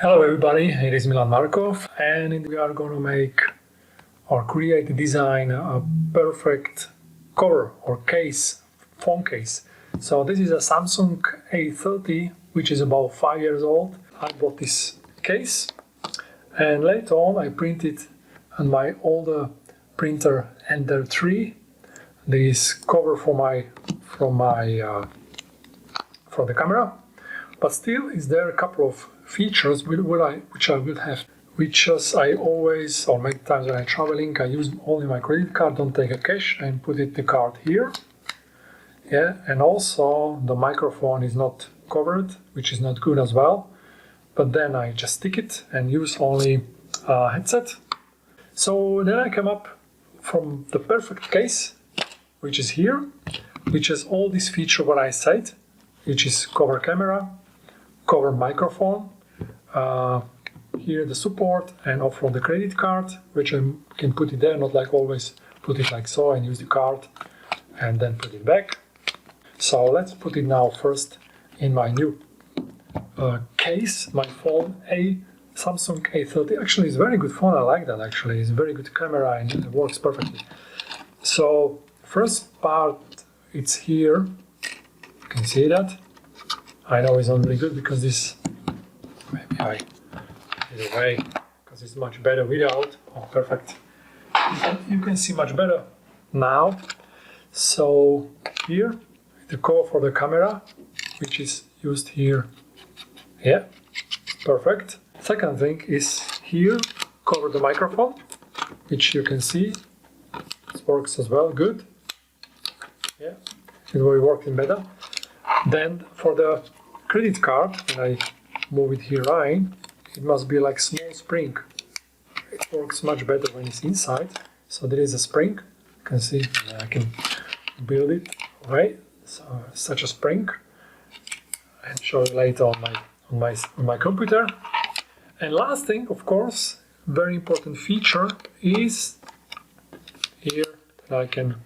Hello everybody, it is Milan Markov, and we are going to make or create, design a perfect cover or case, phone case. So this is a Samsung A30, which is about 5 years old. I bought this case, and later on I printed on my older printer Ender 3 this cover for the camera. But still, is there a couple of features which I will have, which I always, or many times when I'm traveling, I use only my credit card, don't take a cash, and put the card here. Yeah, and also the microphone is not covered, which is not good as well. But then I just stick it and use only a headset. So then I come up from the perfect case, which is here, which has all these features what I said, which is cover camera, cover microphone, here the support, and offload the credit card, which I can put it there, not like always put it like so and use the card and then put it back. So let's put it now first in my new case, my phone Samsung A30. Actually, it's a very good phone, I like that actually, it's a very good camera and it works perfectly. So first part, it's here, you can see that. I know it's not really good because this, maybe I put it away because it's much better without. Oh, perfect. You can see much better now. So here, the cover for the camera, which is used here. Yeah, perfect. Second thing is here, cover the microphone, which you can see. It works as well, good. Yeah, it will be working better. Then for the credit card, when I move it here right, it must be like small spring. It works much better when it's inside. So there is a spring. You can see I can build it right. So such a spring, and show it later on my computer. And last thing, of course, very important feature is here that I can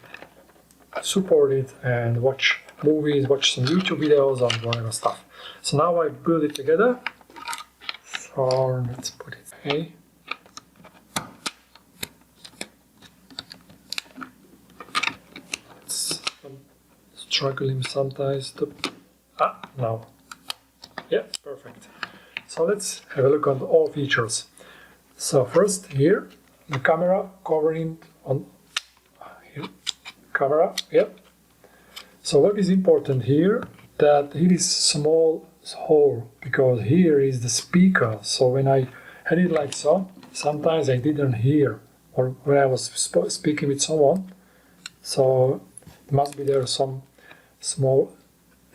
support it and watch movies, watch some YouTube videos or whatever stuff. So now I build it together. So let's put it okay. It's struggling sometimes to now. Yeah, perfect. So let's have a look at all features. So first here, the camera covering on here. Camera, yep. So what is important here, that here is small hole, because here is the speaker. So when I had it like so, sometimes I didn't hear, or when I was speaking with someone, so it must be there some small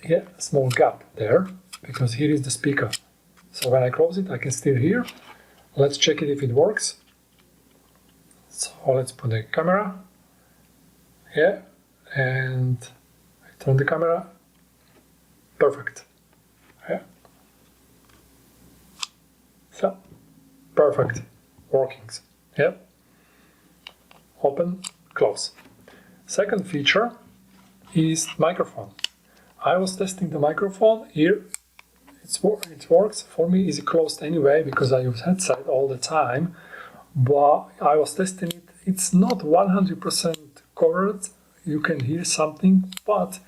gap there, because here is the speaker. So when I close it, I can still hear. Let's check it if it works. So let's put the camera, yeah, and turn the camera. Perfect. Yeah. So, perfect. Workings. Yeah. Open, close. Second feature is microphone. I was testing the microphone here. It works. For me, it's closed anyway because I use headset all the time. But I was testing it. It's not 100% covered. You can hear something, but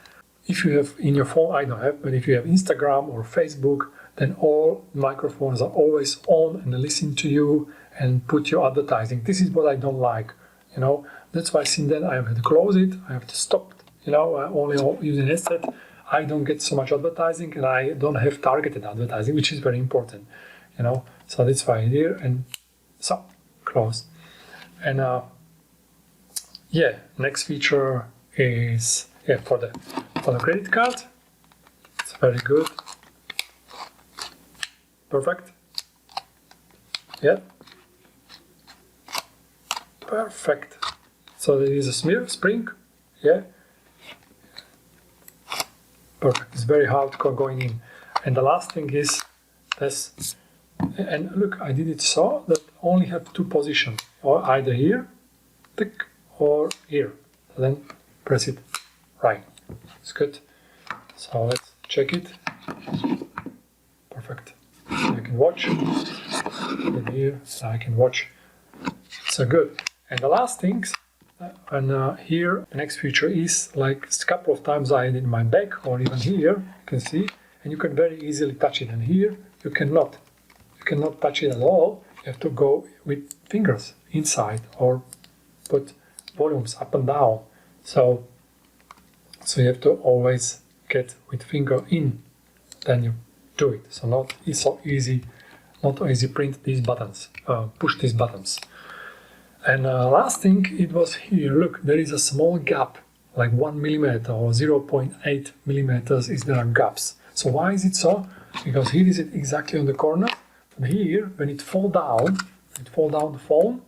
if you have in your phone, I don't have, but if you have Instagram or Facebook, then all microphones are always on and listen to you and put your advertising. This is what I don't like, you know. That's why since then I have to close it, I have to stop, you know, I only using headset. I don't get so much advertising and I don't have targeted advertising, which is very important, you know. So that's why here, and so close. And yeah, next feature is for the credit card. It's very good. Perfect. Yeah. Perfect. So there is a spring. Yeah. Perfect. It's very hard going in. And the last thing is this. And look, I did it so that only have two positions, or either here, tick, or here. So then press it right. It's good. So let's check it. Perfect. So you can can watch. And here I can watch. So good. And the last thing, and here the next feature is like a couple of times I did my back or even here, you can see, and you can very easily touch it. And here you cannot touch it at all. You have to go with fingers inside or put volumes up and down. So you have to always get with finger in, then you do it. So not so easy print these buttons, push these buttons. And last thing, it was here. Look, there is a small gap, like 1 millimeter or 0.8 millimeters is there are gaps. So why is it so? Because here is it exactly on the corner. And here, when it fall down the phone,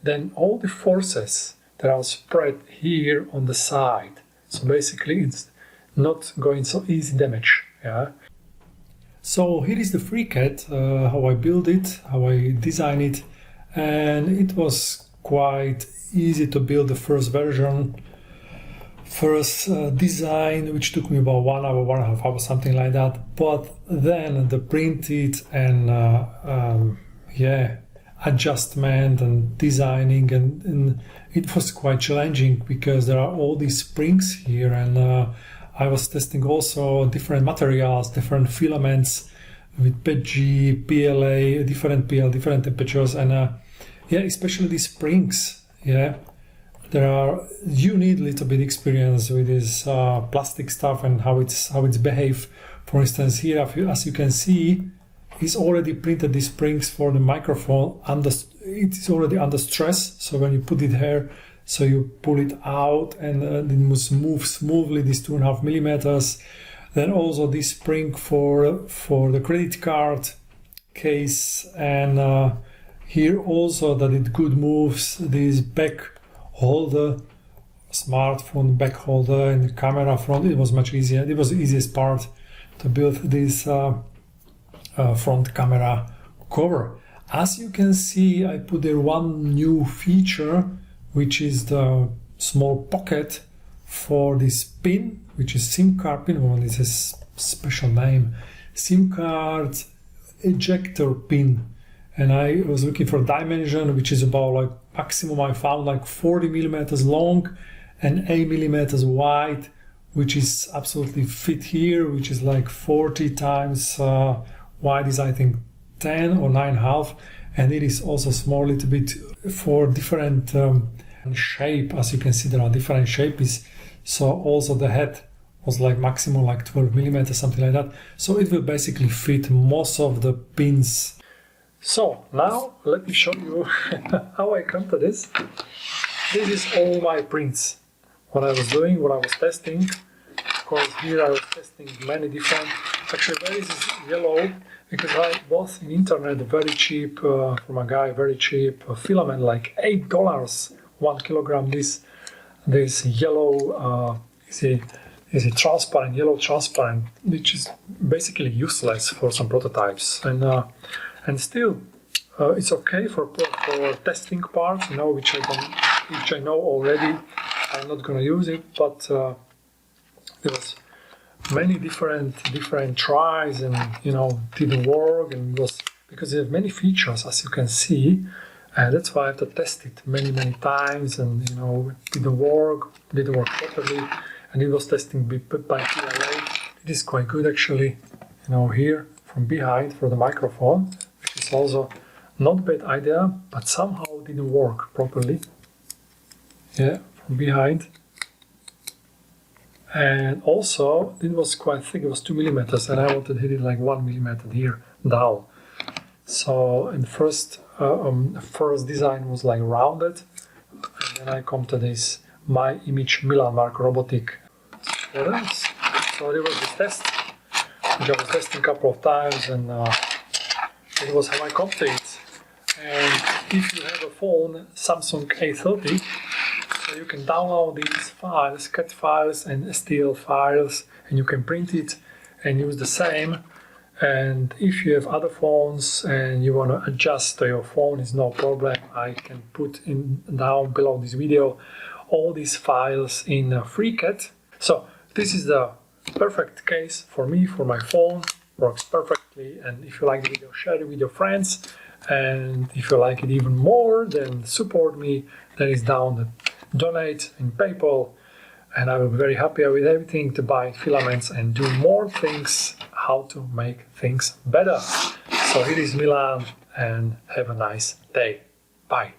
then all the forces that are spread here on the side. So basically, it's not going so easy damage. Yeah. So here is the FreeCAD, how I build it, how I design it, and it was quite easy to build the first version, design, which took me about 1 hour, 1.5 hours, something like that. But then the printed and adjustment and designing, and it was quite challenging because there are all these springs here, and I was testing also different materials, different filaments with PETG, PLA, different PL, different temperatures, and especially these springs. Yeah, you need a little bit experience with this plastic stuff and how it's behave. For instance, here, as you can see, it's already printed these springs for the microphone. It is already under stress. So when you put it here, so you pull it out and it must move smoothly, these 2.5 millimeters. Then also this spring for the credit card case, and here also that it good moves this back holder, smartphone back holder, and the camera front. It was much easier. It was the easiest part to build this front camera cover. As you can see, I put there one new feature, which is the small pocket for this pin, which is SIM card pin. Well, it's a special name, SIM card ejector pin. And I was looking for a dimension, which is about like maximum I found like 40 millimeters long and 8 millimeters wide, which is absolutely fit here, which is like 40 times wide is I think 10 or 9.5, and it is also small little bit for different shape. As you can see, there are different shapes. So also the head was like maximum like 12 millimeters, something like that. So it will basically fit most of the pins. So now let me show you how I come to this. This is all my prints. What I was doing, what I was testing. Of course, here I was testing many different. Actually, where is this yellow? Because I bought in internet very cheap from a guy, very cheap filament, like $8, 1 kilogram. This yellow is a transparent, yellow transparent, which is basically useless for some prototypes. And still, it's okay for testing parts, which I know already. I'm not going to use it, but there was many different tries, and didn't work, and it was because it has many features, as you can see, and that's why I have to test it many times, and it didn't work properly, and it was testing by PLA. It is quite good actually, here from behind for the microphone. It's also not a bad idea, but somehow it didn't work properly. Yeah, from behind. And also, it was quite thick, it was 2 millimeters, and I wanted to hit it like 1 millimeter here down. So, in first design was like rounded, and then I come to this My Image Milan Mark Robotic. So there was this test, which I was testing a couple of times, and it was how I come to it. And if you have a phone, Samsung A30, so you can download these files, CAD files and STL files, and you can print it and use the same. And if you have other phones and you want to adjust to your phone, it's no problem. I can put in down below this video all these files in FreeCAD. So this is the perfect case for me, for my phone, works perfect. perfectly. And if you like the video, share it with your friends. And if you like it even more, then support me. There is down the donate in PayPal. And I will be very happy with everything to buy filaments and do more things, how to make things better. So here is Milan, and have a nice day. Bye.